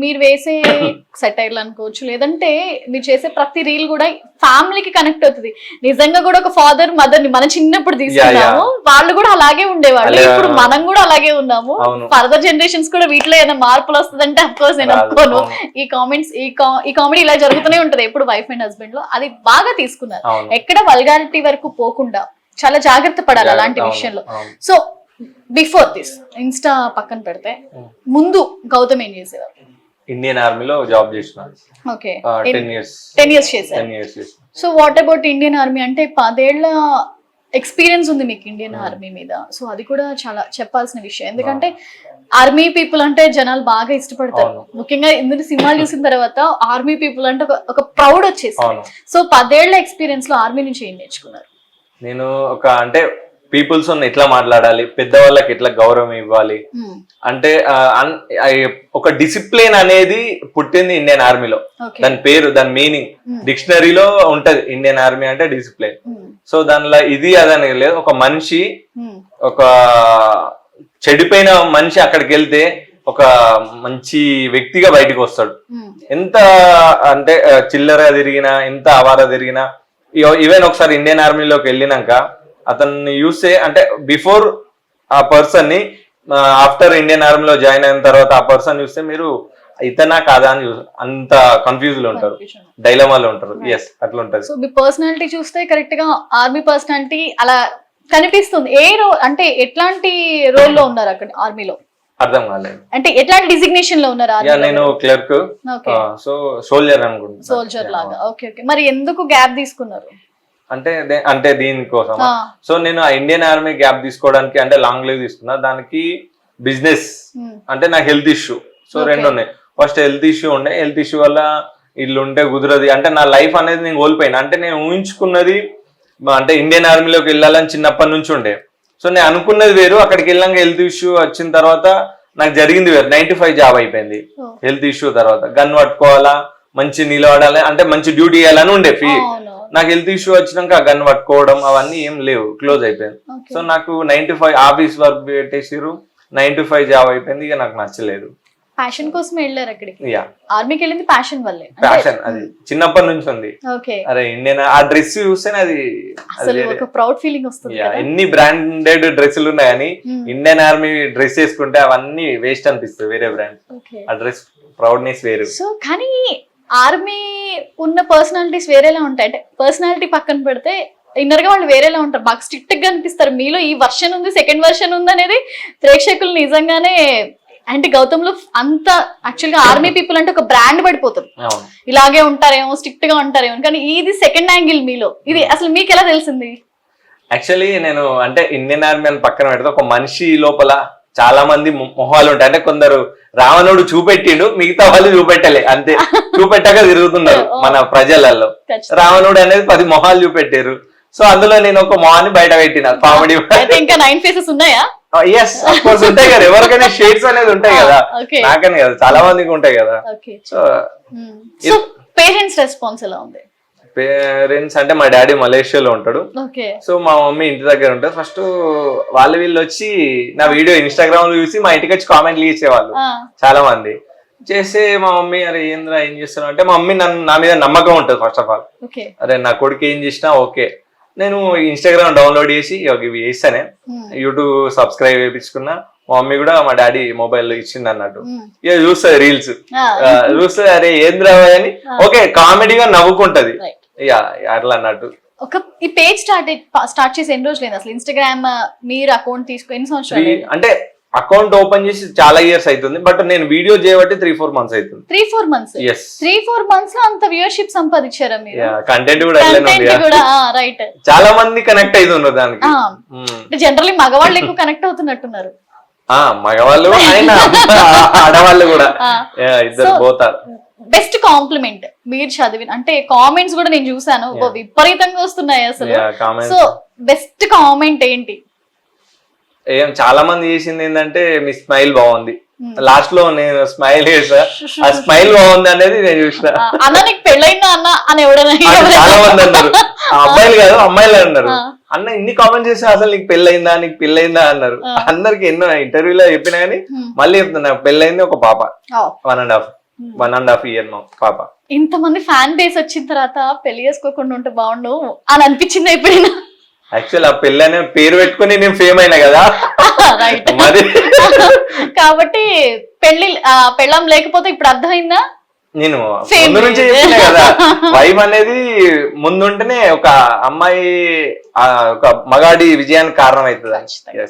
మీరు వేసే సెటైర్లు అనుకోవచ్చు, లేదంటే మీరు చేసే ప్రతి రీల్ కూడా ఫ్యామిలీకి కనెక్ట్ అవుతుంది. నిజంగా కూడా ఒక ఫాదర్ మదర్ ని మనం చిన్నప్పుడు తీసుకున్నాము, వాళ్ళు కూడా అలాగే ఉండేవాళ్ళు, ఇప్పుడు మనం కూడా అలాగే ఉన్నాము. ఫర్దర్ జనరేషన్స్ కూడా వీటిలో ఏదైనా మార్పులు వస్తుందంటే అఫ్కోర్స్ నేను అనుకోను. ఈ కామెంట్స్ ఈ కామెడీ ఇలా జరుగుతూనే ఉంటది ఎప్పుడు వైఫ్ అండ్ హస్బెండ్ లో. అది బాగా తీసుకున్నారు, ఎక్కడ వల్గారిటీ వరకు పోకుండా చాలా జాగ్రత్త పడాలి అలాంటి విషయంలో. సో బిఫోర్ దిస్ ఇన్స్టా పక్కన పెడితే ముందు గౌతమ్ ఏం చేసేవారు? ఇండియన్ ఆర్మీలో జాబ్ చేసిన. ఓకే, 10 years చేశారు. So what about Indian army? అంటే 10 ఏళ్ల ఎక్స్పీరియన్స్ ఉంది మీకు ఇండియన్ ఆర్మీ మీద. సో అది కూడా చాలా చెప్పాల్సిన విషయం, ఎందుకంటే ఆర్మీ పీపుల్ అంటే జనాలు బాగా ఇష్టపడతారు. ముఖ్యంగా ఇందులో సినిమాలు చూసిన తర్వాత ఆర్మీ పీపుల్ అంటే ఒక ప్రౌడ్ వచ్చేసి. సో 10 ఏళ్ల ఎక్స్పీరియన్స్ లో ఆర్మీ నుంచి ఏం నేర్చుకున్నారు? నేను అంటే పీపుల్స్ ఎట్లా మాట్లాడాలి, పెద్దవాళ్ళకి ఎట్లా గౌరవం ఇవ్వాలి, అంటే ఒక డిసిప్లిన్ అనేది పుట్టింది ఇండియన్ ఆర్మీలో. దాని పేరు, దాని మీనింగ్ డిక్షనరీలో ఉంటది. ఇండియన్ ఆర్మీ అంటే డిసిప్లిన్. సో దానిలో ఇది అదని లేదు. ఒక మనిషి, ఒక చెడిపోయిన మనిషి అక్కడికి వెళ్తే ఒక మంచి వ్యక్తిగా బయటకు వస్తాడు. ఎంత అంటే చిల్లర తిరిగినా, ఎంత అవారా తిరిగినా, ఈవెన్ ఒకసారి ఇండియన్ ఆర్మీలోకి వెళ్ళినాక అతన్ని చూస్తే, అంటే బిఫోర్ ఆ పర్సన్ ని, ఆఫ్టర్ ఇండియన్ ఆర్మీలో జాయిన్ అయిన తర్వాత ఆ పర్సన్ చూస్తే మీరు ఇతనా కాదా అని అంత కన్ఫ్యూజ్ లో ఉంటారు, డైలమాలో ఉంటారు. ఎస్, అట్లా ఉంటది. సో మీ పర్సనాలిటీ చూస్తే కరెక్ట్ గా ఆర్మీ పర్సనాలిటీ అలా కనిపిస్తుంది. ఏ రోల్ అంటే ఎట్లాంటి రోల్ లో ఉన్నారు అక్కడ ఆర్మీలో? అర్థం కాలేదు. అంటే ఎట్లాంటి డిజిగ్నేషన్ లో ఉన్నారు? నేను క్లర్క్, సో సోల్జర్ అనుకుంటున్నా. సోల్జర్ లాగా. Okay okay. మరి ఎందుకు గ్యాప్ తీసుకున్నారు? అంటే దీనికోసం. సో నేను ఆ ఇండియన్ ఆర్మీ గ్యాప్ తీసుకోవడానికి, అంటే లాంగ్ లీవ్ తీసుకున్నా. దానికి బిజినెస్, అంటే నాకు హెల్త్ ఇష్యూ. సో రెండు ఉన్నాయి. ఫస్ట్ హెల్త్ ఇష్యూ ఉండే, హెల్త్ ఇష్యూ వల్ల ఇల్లు ఉంటే కుదరది, అంటే నా లైఫ్ అనేది నేను కోల్పోయినా. అంటే నేను ఊహించుకున్నది అంటే ఇండియన్ ఆర్మీలోకి వెళ్ళాలని చిన్నప్పటి నుంచి ఉండే. సో నేను అనుకున్నది వేరు, అక్కడికి వెళ్ళాక హెల్త్ ఇష్యూ వచ్చిన తర్వాత నాకు జరిగింది వేరు. 9 to 5 జాబ్ అయిపోయింది హెల్త్ ఇష్యూ తర్వాత. గన్ పట్టుకోవాలా, మంచి నిలబడాలి, అంటే మంచి డ్యూటీ చేయాలని ఉండే. నాకు హెల్త్ ఇష్యూ వచ్చినాక ఆ గన్ పట్టుకోవడం అవన్నీ ఏం లేవు, క్లోజ్ అయిపోయింది. సో నాకు 9 to 5 ఆఫీస్ వర్క్ పెట్టేసారు, 9 to 5 జాబ్ అయిపోయింది. ఇక నాకు నచ్చలేదు. ప్యాషన్ కోసం వెళ్ళారు అక్కడికి? ఆర్మీకి వెళ్ళింది ప్యాషన్ వల్లే. ప్యాషన్ అది చిన్నప్పటి నుంచి ఉంది. అరే ఇండియన్ ఆ డ్రెస్ చూస్తే అది ఒక ప్రౌడ్ ఫీలింగ్ వస్తుంది. ఎన్ని బ్రాండెడ్ డ్రెస్సులు ఉన్నాయి కానీ ఇండియన్ ఆర్మీ డ్రెస్ వేసుకుంటే అవన్నీ వేస్ట్ అనిపిస్తుంది, వేరే బ్రాండ్. ఆ డ్రెస్ ప్రౌడ్నెస్ వేరు. సో కానీ ఆర్మీ ఉన్న పర్సనాలిటీస్ వేరేలా ఉంటాయి. అంటే పర్సనాలిటీ పక్కన పెడితే ఇన్నర్ గా వాళ్ళు వేరేలా ఉంటారు, బాగా స్ట్రిక్ట్ గా అనిపిస్తారు. మీలో ఈ వర్షన్ ఉంది, సెకండ్ వర్షన్ ఉంది అనేది ప్రేక్షకులు నిజంగానే, అంటే గౌతమ్ లో అంత యాక్చువల్ గా ఆర్మీ పీపుల్ అంటే ఒక బ్రాండ్ పడిపోతారు, ఇలాగే ఉంటారేమో, స్ట్రిక్ట్ గా ఉంటారేమో. కానీ ఇది సెకండ్ యాంగిల్ మీలో. ఇది అసలు మీకు ఎలా తెలిసింది? యాక్చువల్లీ నేను అంటే ఇండియన్ ఆర్మీ అని పక్కన పెడితే ఒక మనిషి లోపల చాలా మంది మొహాలు ఉంటాయి. అంటే కొందరు రావణుడు చూపెట్టిండు, మిగతా వాళ్ళు చూపెట్టలే, అంతే. చూపెట్టక తిరుగుతున్నారు మన ప్రజలలో. రావణుడు అనేది 10 మొహాలు చూపెట్టారు. సో అందులో నేను ఒక మొహాన్ని బయట పెట్టిన కామెడీ. ఇంకా 9 ఫేసెస్ ఉన్నాయా? ఎస్, అఫ్ కోర్స్ ఉంటాయి కదా, ఎవరికైనా షేడ్స్ అనేది ఉంటాయి కదా, నాకని కదా, చాలా మందికి ఉంటాయి కదా. సో పేరెంట్స్ రెస్పాన్స్ ఎలా ఉంది? పేరెంట్స్ అంటే మా డాడీ మలేషియాలో ఉంటాడు, సో మా మమ్మీ ఇంటి దగ్గర ఉంటుంది. ఫస్ట్ వీళ్ళు వచ్చి నా వీడియో ఇన్స్టాగ్రామ్ లో చూసి మా ఇంటికి వచ్చి కామెంట్లు ఇచ్చేవాళ్ళు చాలా మంది. చేస్తే మా మమ్మీ అరే ఏంద్రా ఏం చేస్తున్నావు అంటే, మా మమ్మీ నా మీద నమ్మకం ఉంటుంది. ఫస్ట్ ఆఫ్ ఆల్ అరే నా కొడుకు ఏం చేసినా ఓకే. నేను ఇన్స్టాగ్రామ్ డౌన్లోడ్ చేసి ఇవి చేస్తానే, యూట్యూబ్ సబ్స్క్రైబ్ చేయించుకున్నా. మా మమ్మీ కూడా మా డాడీ మొబైల్ ఇచ్చింది అన్నట్టు. ఇక చూస్తుంది రీల్స్, చూస్తుంది అరే ఏంద్రా అని ఓకే కామెడీగా నవ్వుకుంటది. ఇక అట్లా అన్నట్టు. ఒక ఈ పేజ్ స్టార్ట్ చేసి ఎన్ని రోజులు అసలు? ఇన్స్టాగ్రామ్ మీరు అకౌంట్ తీసుకుని ఎన్ని సంవత్సరాలు? అంటే అకౌంట్ ఓపెన్ చేసి చాలా ఇయర్స్ అవుతుంది, బట్ నేను వీడియో చేయబట్టి 3-4 months అవుతుంది. 3-4 months? yes. 3-4 months లో అంత వ్యూవర్షిప్ సంపాదించారా మీరు? కంటెంట్ కూడా రైట్, చాలా మంది కనెక్ట్ అవుతున్నారు దానికి. జనరల్లీ మగవాళ్ళు ఎక్కువ కనెక్ట్ అవుతున్నట్టున్నారు. మగవాళ్ళు అయినా ఆడవాళ్ళు కూడా ఇద్దరు పోతారు. బెస్ట్ కాంప్లిమెంట్ మీరు చదివిన, అంటే కామెంట్స్ కూడా నేను చూసాను విపరీతంగా వస్తున్నాయి అసలు. సో బెస్ట్ కామెంట్ ఏంటి? చాలా మంది చేసింది ఏంటంటే మీ స్మైల్ బాగుంది. లాస్ట్ లో నేను స్మైల్ చేసా, ఆ స్మైల్ బాగుంది అనేది నేను చూసిన. అన్న నీకు పెళ్ళైందా అన్న అని ఎవరైనా చాలా మంది అన్నారు, అబ్బాయిలు కాదు అమ్మాయిలు అన్నారు. అన్న ఇన్ని కామెంట్ చేస్తే అసలు నీకు పెళ్ళయిందా అన్నారు. అందరికి ఎన్నో ఇంటర్వ్యూలో చెప్పినా కానీ మళ్ళీ చెప్తున్నా, పెళ్ళయింది, ఒక పాప, 1.5 year పాప. ఇంతమంది ఫ్యాన్ బేస్ వచ్చిన తర్వాత పెళ్లి చేసుకోకుండా ఉంటే బాగుండు అని అనిపించింది ఎప్పుడైనా? యాక్చువల్ ఆ పెళ్ళి అనే పేరు పెట్టుకుని నేను ఫేమ్ అయినా కదా మరి. కాబట్టి పెళ్ళం లేకపోతే ఇప్పుడు అర్థమైందా? నేను ముందు నుంచి చెప్పినా కదా, వైఫ్ అనేది ముందుంటేనే ఒక అమ్మాయి ఒక మగాడి విజయానికి కారణం అవుతుంది.